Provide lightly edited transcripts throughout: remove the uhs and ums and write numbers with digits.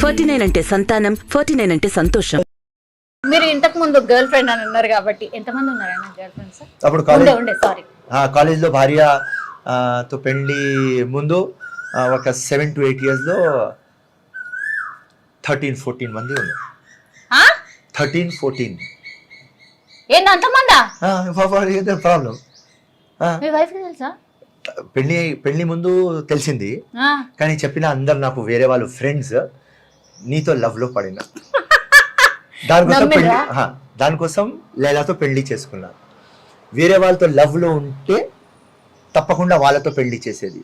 49 అంటే సంతానం, 49 అంటే సంతోషం. మీరు ఇంతకు ముందు గర్ల్ ఫ్రెండ్ అని అన్నారు కాబట్టి ఎంతమంది ఉన్నారన్న గర్ల్ ఫ్రెండ్స్? అప్పుడు సారీ కాలేజ్లో భార్య తో పెళ్లి ముందు ఒక 7 to 8 years లో 13-14 మంది ఉన్నారు. 13-14 ఏంది అంతమందా? ప్రాబ్లం. మీ వైఫ్ కి తెలుసా? పెళ్లి ముందు తెలిసింది, కానీ చెప్పిన అందరు నాకు వేరే వాళ్ళు ఫ్రెండ్స్ నీతో లవ్ లో పడిన దానికోసం లైలాతో పెళ్లి చేసుకున్నా. వేరే వాళ్ళతో లవ్ లో ఉంటే తప్పకుండా వాళ్ళతో పెళ్లి చేసేది,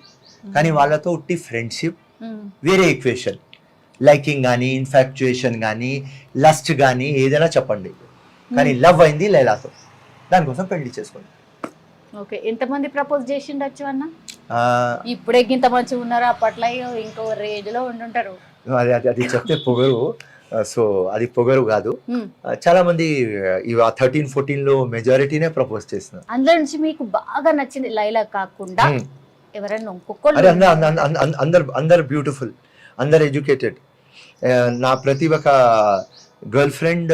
కానీ వాళ్ళతో ఉట్టి ఫ్రెండ్షిప్ వేరే ఈక్వేషన్, లైకింగ్ కానీ ఇన్ఫాక్చుయేషన్ కానీ లస్ట్ కానీ ఏదైనా చెప్పండి, కానీ లవ్ అయింది లైలాతో, దానికోసం పెళ్లి చేసుకున్నా. ఓకే, ఎంతమంది ప్రపోజ్ చేసిండొచ్చు అన్న? ఇప్పుడే ఇంత మంచిగా ఉన్నారు, అప్పట్లో ఇంకో రేంజ్ లో ఉండుంటారు. అది చెప్తే పొగరు, సో అది పొగరు కాదు. చాలా మంది 13-14 లో మెజారిటీనే ప్రపోజ్ చేస్తున్నారు. అందులో నుంచి మీకు బాగా నచ్చింది లైలా కాకుండా ఎవరైనా ఇంకొకళ్ళు? అందరు బ్యూటిఫుల్, అందరు ఎడ్యుకేటెడ్. నా ప్రతి ఒక్క గర్ల్ ఫ్రెండ్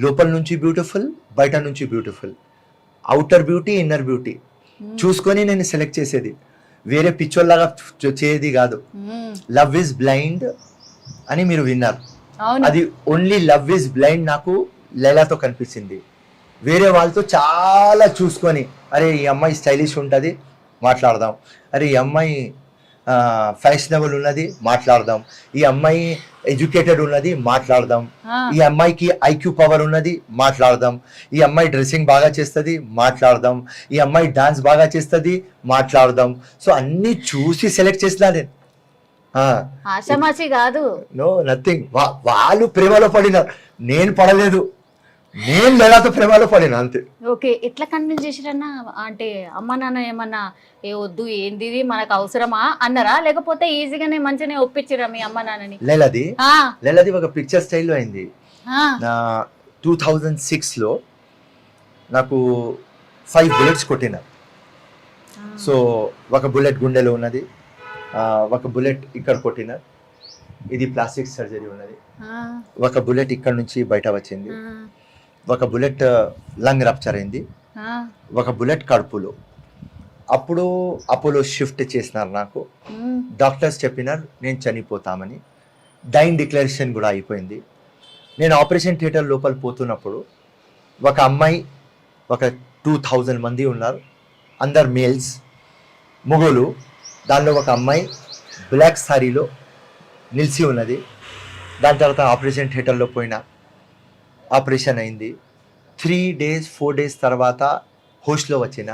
లోపల నుంచి బ్యూటిఫుల్, బయట నుంచి beautiful. Outer beauty, inner beauty చూసుకొని నేను సెలెక్ట్ చేసేది, వేరే పిచ్చోల్లాగా చేసేది కాదు. లవ్ ఇస్ బ్లైండ్ అని మీరు విన్నారు, అది ఓన్లీ లవ్ ఇస్ బ్లైండ్ నాకు లైలాతో కనిపించింది. వేరే వాళ్ళతో చాలా చూసుకొని, అరే ఈ అమ్మాయి స్టైలిష్ ఉంటుంది మాట్లాడదాం, అరే ఈ అమ్మాయి ఫ్యాషనబుల్ ఉన్నది మాట్లాడదాం, ఈ అమ్మాయి ఎడ్యుకేటెడ్ ఉన్నది మాట్లాడదాం, ఈ అమ్మాయికి ఐక్యూ పవర్ ఉన్నది మాట్లాడదాం, ఈ అమ్మాయి డ్రెస్సింగ్ బాగా చేస్తుంది మాట్లాడదాం, ఈ అమ్మాయి డాన్స్ బాగా చేస్తుంది మాట్లాడదాం. సో అన్ని చూసి సెలెక్ట్ చేసినా నేను. ఆషామాషి కాదు, నో నథింగ్. వాళ్ళు ప్రేమలో పడినారు, నేను పడలేదు, నేను లైలాతో ప్రేమలో పడినా అంతే. ఓకే, ఎట్లా కన్విన్స్ చేసిరన్నా? అంటే అమ్మ నాన్న ఏమన్నా ఏ వద్దు ఏంది మనకు అవసరమా అన్నారా, లేకపోతే ఈజీగానే మంచిగానే ఒప్పించిరా మీ అమ్మ నాన్నని? లైలాది ఒక పిక్చర్ స్టైల్లో అయింది. 2006 లో నాకు 5 bullets కొట్టినారు. సో ఒక బుల్లెట్ గుండెలో ఉన్నది, ఒక బుల్లెట్ ఇక్కడ కొట్టినారు, ఇది ప్లాస్టిక్ సర్జరీ ఉన్నది, ఒక బుల్లెట్ ఇక్కడ నుంచి బయట వచ్చింది, ఒక బుల్లెట్ లంగ్ రప్చర్ అయింది, ఒక బుల్లెట్ కడుపులో. అప్పుడు అపోలో షిఫ్ట్ చేసినారు నాకు. డాక్టర్స్ చెప్పినారు నేను చనిపోతామని. డైన్ డిక్లరేషన్ కూడా అయిపోయింది. నేను ఆపరేషన్ థియేటర్ లోపల పోతున్నప్పుడు ఒక అమ్మాయి, ఒక 2000 మంది ఉన్నారు, అందరు మేల్స్, మొగోలు. దానిలో ఒక అమ్మాయి బ్లాక్ సారీలో నిలిచి ఉన్నది. దాని తర్వాత ఆపరేషన్ థియేటర్లో పోయినా, ఆపరేషన్ అయింది. 3 days 4 days తర్వాత హోస్ట్లో వచ్చిన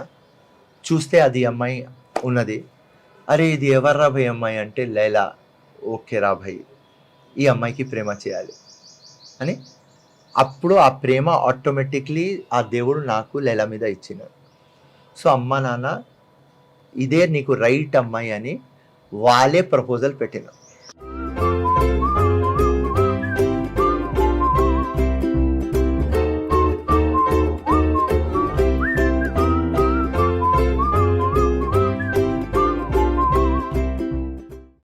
చూస్తే అది అమ్మాయి ఉన్నది. అరే ఇది ఎవర్రా భయ్ అమ్మాయి అంటే లైలా. ఓకే రా భయ్, ఈ అమ్మాయికి ప్రేమ చేయాలి అని. అప్పుడు ఆ ప్రేమ ఆటోమేటిక్లీ ఆ దేవుడు నాకు లైలా మీద ఇచ్చినాడు. సో అమ్మ నాన్న ఇదే నీకు రైట్ అమ్మాయి అని వాళ్ళే ప్రపోజల్ పెట్టినారు.